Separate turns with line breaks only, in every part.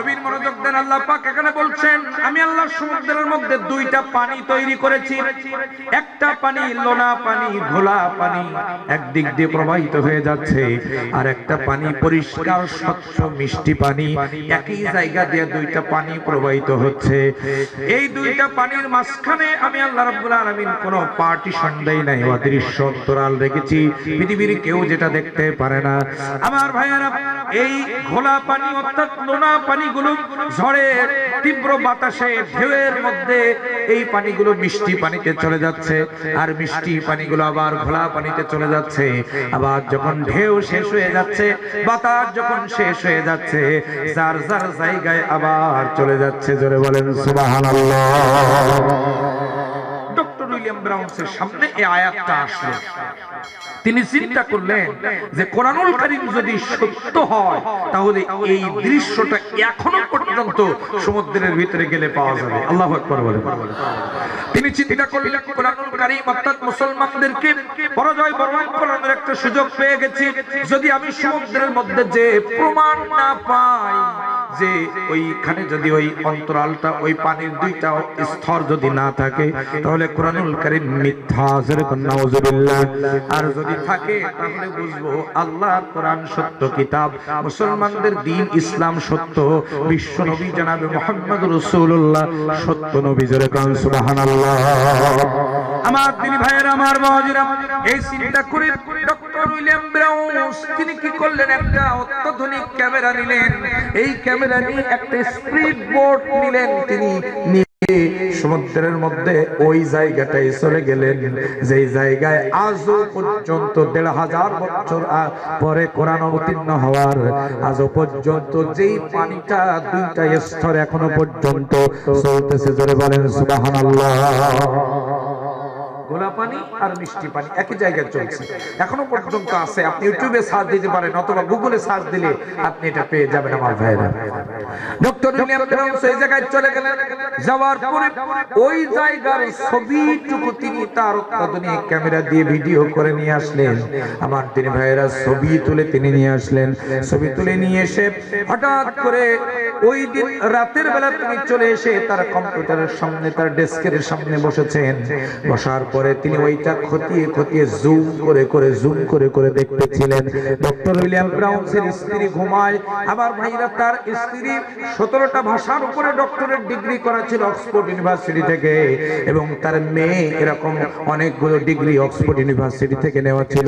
গভীর মনোযোগ দেন। আল্লাহ পাক এখানে বলছেন, আমি আল্লাহ সমুদ্রের মধ্যে দুইটা পানি তৈরি করেছি। একটা পানি লোনা পানি, ঘোলা পানি, একদিক দিয়ে প্রবাহিত হয়ে যাচ্ছে, আর একটা পানি পরিষ্কার স্বচ্ছ মিষ্টি পানি। একই জায়গা দিয়ে দুইটা পানি প্রবাহিত হচ্ছে। এই দুইটা পানির মাঝখানে আমি আল্লাহ রাব্বুল আলামিন কোনো পার্টিশন দেই নাই, অদৃশ্য অন্তরাল রেখেছি, পৃথিবীর কেউ যেটা দেখতে পারে না। আমার ভাইয়েরা, এই ঘোলা পানি অর্থাৎ লোনা পানিগুলো ঝড়ের তীব্র বাতাসে ঢেউয়ের মধ্যে এই পানিগুলো মিষ্টি পানিতে চলে যাচ্ছে, আর মিষ্টি পানিগুলো আবার ঘোলা পানিতে চলে যাচ্ছে। আবার যখন ঢেউ শেষ হয়ে যাচ্ছে, বাতাস যখন শেষ হয়ে যাচ্ছে, যার যার জায়গায় আবার চলে যাচ্ছে। জোরে বলেন সুবহানাল্লাহ। ডক্টর উইলিয়াম ব্রাউন্সের সামনে এই আয়াতটা আসলো। তিনি চিন্তা করলেন যে কোরআনুল কারীম যদি সত্য হয়, তাহলে এই দৃশ্যটা এখনো পর্যন্ত সমুদ্রের ভিতরে গেলে পাওয়া যাবে। আল্লাহু আকবার বলেন। তিনি চিন্তা করলেন, কোরআনুল কারীম অর্থাৎ মুসলমানদেরকে পরাজয় বরণ করানোর একটা সুযোগ পেয়ে গেছি। যদি আমি সমুদ্রের মধ্যে যে প্রমাণ না পাই যে ওইখানে যদি ওই অন্তরালটা, ওই পানির দুইটা স্তর যদি না থাকে, তাহলে কোরআনুল কারীম মিথ্যা। নাউযুবিল্লাহ। আর যদি থাকে, তাহলে বুঝবো আল্লাহর কোরআন সত্য কিতাব, মুসলমানদের দ্বীন ইসলাম সত্য, বিশ্ব নবী জনাবে মুহাম্মদুর রাসূলুল্লাহ সত্য নবী। জোরে কোন সুবহানাল্লাহ। আমার দিনী ভাইয়েরা, আমার বাবাজিরা, এই চিন্তা করে ডক্টর উইলিয়াম ব্রাউন্স তিনি কি করলেন, একটা অত্যাধুনিক ক্যামেরা নিলেন। এই ক্যামেরা নিয়ে একটা স্পিড বোট নিলেন। তিনি সমুদ্রের মধ্যে ওই জায়গাটায় চলে গেলেন, যেই জায়গায় আজও পর্যন্ত ১৫০০ বছর পরে কোরআন অবতীর্ণ হওয়ার আজও পর্যন্ত যেই পানিটা দুইটা স্তর এখনো পর্যন্ত চলতেছে। জোরে বলেন সুবহানাল্লাহ। ঘোলা পানি আর মিষ্টি পানি একই জায়গায় চলছে, এখনো পর্যন্ত আছে। আপনি ইউটিউবে সার্চ দিতে পারেন, অথবা গুগলে সার্চ দিলে আপনি এটা পেয়ে যাবেন। আমার ভাইরা, ডক্টর উইলিয়াম ব্রাউন্স এই জায়গায় চলে গেলেন। যাওয়ার পরে ওই জায়গার ছবিটুকু তিনি তার অত্যাধুনিক ক্যামেরা দিয়ে ভিডিও করে নিয়ে আসলেন। আমার তিনি ভাইরা, ছবি তুলে তিনি নিয়ে আসলেন। ছবি তুলে নিয়ে এসে হঠাৎ করে ওই দিন রাতের বেলা তিনি চলে এসে তার কম্পিউটারের সামনে, তার ডেস্কের সামনে বসেছেন। বসার পরে তিনি ওইটা খতিয়ে খতিয়ে জুম করে করে দেখতেছিলেন। ডক্টর উইলিয়াম ব্রাউন্সের স্ত্রী ঘুমায়। আবার ভাইরা, তার স্ত্রী 17টা ভাষার উপরে ডক্টরেট ডিগ্রি করা ছিল অক্সফোর্ড ইউনিভার্সিটি থেকে, এবং তার মেয়ে এরকম অনেকগুলো ডিগ্রি অক্সফোর্ড ইউনিভার্সিটি থেকে নেওয়া ছিল।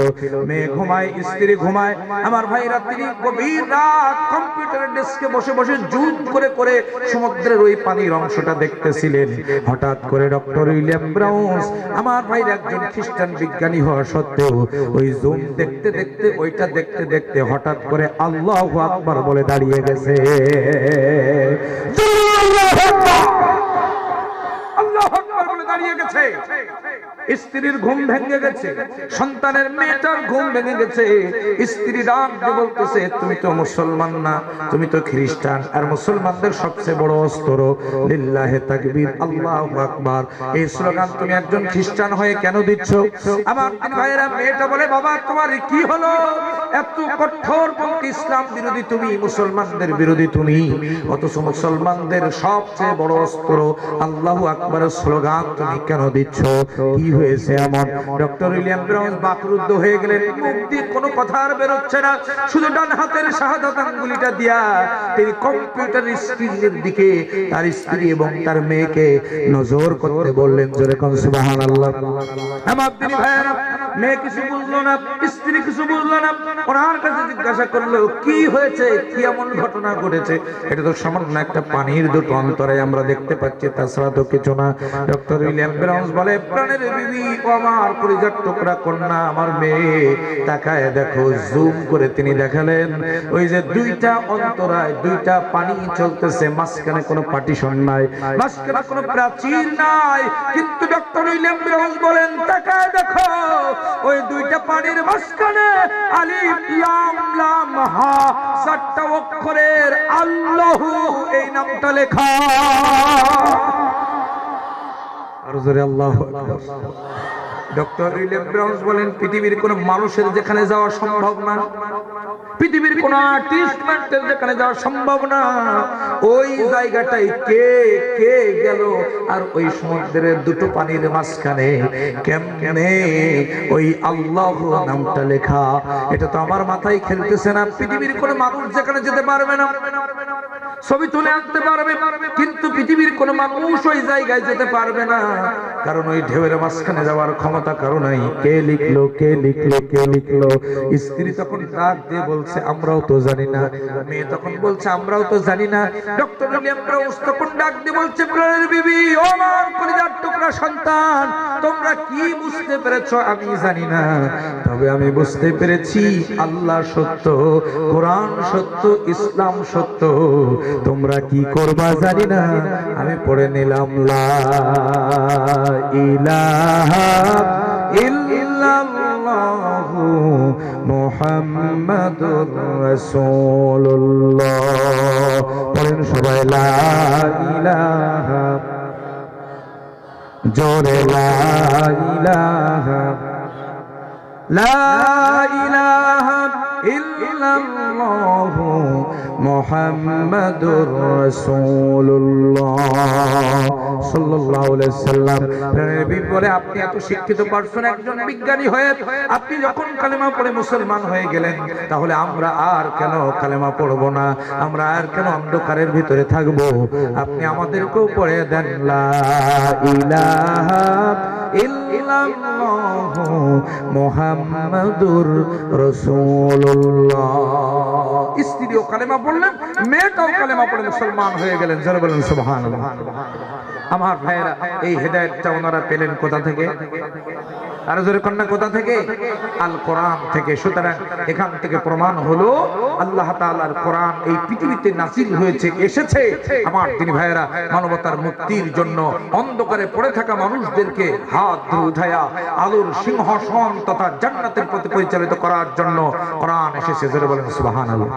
মেয়ে ঘুমায়, স্ত্রী ঘুমায়। আমার ভাইরা, তিনি গভীর রাত কম্পিউটারের ডেস্কে বসে বসে জুম করে সমুদ্রের ওই পানির অংশটা দেখতেছিলেন। হঠাৎ করে ডক্টর উইলিয়াম ব্রাউন্স, আমার ভাইরা, একজন খ্রিস্টান বিজ্ঞানী হওয়া সত্ত্বেও ওই জুম দেখতে দেখতে, ওইটা দেখতে দেখতে হঠাৎ করে আল্লাহু আকবার বলে দাঁড়িয়ে গেছে। আল্লাহু আকবার বলে দাঁড়িয়ে গেছে। স্ত্রীর ঘুম ভেঙে গেছে, সন্তানের মেয়েটার ঘুম ভেঙে গেছে। স্ত্রী ডাক দিয়ে বলতেছে, তুমি তো মুসলমান না, তুমি তো খ্রিস্টান, আর মুসলমানদের সবচেয়ে বড় অস্ত্র লিল্লাহে তাকবীর, আল্লাহু আকবার, এই স্লোগান তুমি একজন খ্রিস্টান হয়ে কেন দিচ্ছ? আমার তিন ভাইয়েরা, মেয়েটা বলে, বাবা তোমার কি হলো? এত কঠোরপন্থী ইসলাম বিরোধী তুমি, মুসলমানদের বিরোধী তুমি, অথচ মুসলমানদের সবচেয়ে বড় অস্ত্র আল্লাহু আকবারের স্লোগান তুমি কেন দিচ্ছ? কি হয়েছে এমন? ডক্টর উইলিয়াম ব্রাউন্স বাকরুদ্ধ হয়ে গেলেন। মুখ দিয়ে কোনো কথা আর বেরোচ্ছে না, শুধু ডান হাতের শাহাদাত আঙ্গুলিটা দিয়া তিনি কম্পিউটার স্ক্রিনের দিকে তার স্ত্রী এবং তার মেয়েকে নজর করতে বললেন। জোরে কোন সুবহানাল্লাহ। আমার দিনী ভাইয়েরা, মেয়ে কিছু বুঝলো না, স্ত্রী কিছু বুঝলো না। ওনার কাছে জিজ্ঞাসা করলো, কি হয়েছে, কি এমন ঘটনা ঘটেছে? এটা তো সামান্য একটা পানির দুটো অন্তরায় আমরা দেখতে পাচ্ছি, তাছাড়া তো কিছু না। ডক্টর উইলিয়াম ব্রাউন্স বলে, প্রাণের বিবি ও আমার পরিজাত টুকরা কন্যা, আমার মেয়ে, তাকায় দেখো। জুম করে তিনি দেখালেন, ওই যে দুইটা অন্তরায়, দুইটা পানি চলতেছে, মাঝখানে কোনো পার্টিশন নাই, মাঝখানে কোনো প্রাচীর নাই। কিন্তু ডক্টর উইলিয়াম ব্রাউন্স বলেন, তাকায় দেখো, ওই দুইটা পানির মাঝখানে আলিফ লাম লাম হা, 4টা অক্ষরের আল্লাহু এই নামটা লেখা। আর জোরে আল্লাহু আকবার। ডক্টর উইলিয়াম ব্রাউন্স বলেন, পৃথিবীর কোন মানুষের যেখানে যাওয়া সম্ভব না, পৃথিবীর কোন আর্টিস্টমেন্টের যেখানে যাওয়া সম্ভব না, ওই জায়গাটাই কে কে গেল, আর ওই সমুদ্রের দুটো পানির মাঝখানে কেমনে ওই আল্লাহ নামটা লেখা, এটা তো আমার মাথায় খেলতেছে না। পৃথিবীর কোন মানুষ যেখানে যেতে পারবে না, ছবি তুলে আনতে পারবে, কিন্তু পৃথিবীর কোন মানুষ ওই জায়গায় যেতে পারবে না, কারণ ওই ঢেউয়ের মাঝখানে যাওয়ার ক্ষমতা কারো নাই। কে লিখলো, কে লিখলো, কে লিখলো? স্ত্রী তখন ডাক দিয়ে বলছে আমরাও তো জানি না। মেয়ে তখন বলছে আমরাও তো জানি না। ডক্টর উইলিয়াম ব্রাউস তখন ডাক দিয়ে বলছে প্রাণের বিবি, ও আমার কলিজার টুকরা সন্তান, তোমরা কি বুঝতে পেরেছো আমি জানি না, তবে আমি বুঝতে পেরেছি আল্লাহ সত্য, কোরআন সত্য, ইসলাম সত্য। তোমরা কি করবা জানি না, আমি পড়ে নিলাম লা ইলাহা ইল্লাল্লাহু মুহাম্মাদুর রাসূলুল্লাহ। পড়েন সবাই লা ইলাহা, জোরে লা ইলাহা, লা ইলাহা ইল্লাল্লাহু মুহাম্মাদুর রাসূলুল্লাহ সাল্লাল্লাহু আলাইহি সাল্লাম। বিপরে আপনি এত শিক্ষিত পারসন, একজন বিজ্ঞানী হয়ে আপনি যখন কালেমা পড়ে মুসলমান হয়ে গেলেন, তাহলে আমরা আর কেন কালেমা পড়ব না? আমরা আর কেন অন্ধকারের ভিতরে থাকব? আপনি আমাদেরকেও পড়ে দেন লা ইলাহা ইল্লাল্লাহু মুহাম্মাদুর রাসূলুল্লাহ। স্ত্রীও কালেমা পড়লেন, মেয়েটাও কালেমা পড়ে মুসলমান হয়ে গেলেন। যারা বলেন সুবহানাল্লাহ। আমার ভাইয়েরা, এই হেদায়েতটা ওনারা পেলেন কোথা থেকে? আর জোরে কন্যা কোথা থেকে? আল কোরআন থেকে। সুতরাং এখান থেকে প্রমাণ হলো আল্লাহ তাআলার কোরআন এই পৃথিবীতে নাযিল হয়েছে, এসেছে আমার দিনী ভাইয়েরা মানবতার মুক্তির জন্য, অন্ধকারে পড়ে থাকা মানুষদেরকে হাত ধরে উঠায়া আলোর সিংহাসন তথা জান্নাতের প্রতি পরিচালিত করার জন্য কোরআন এসেছে। যারা বলেন সুবহানাল্লাহ।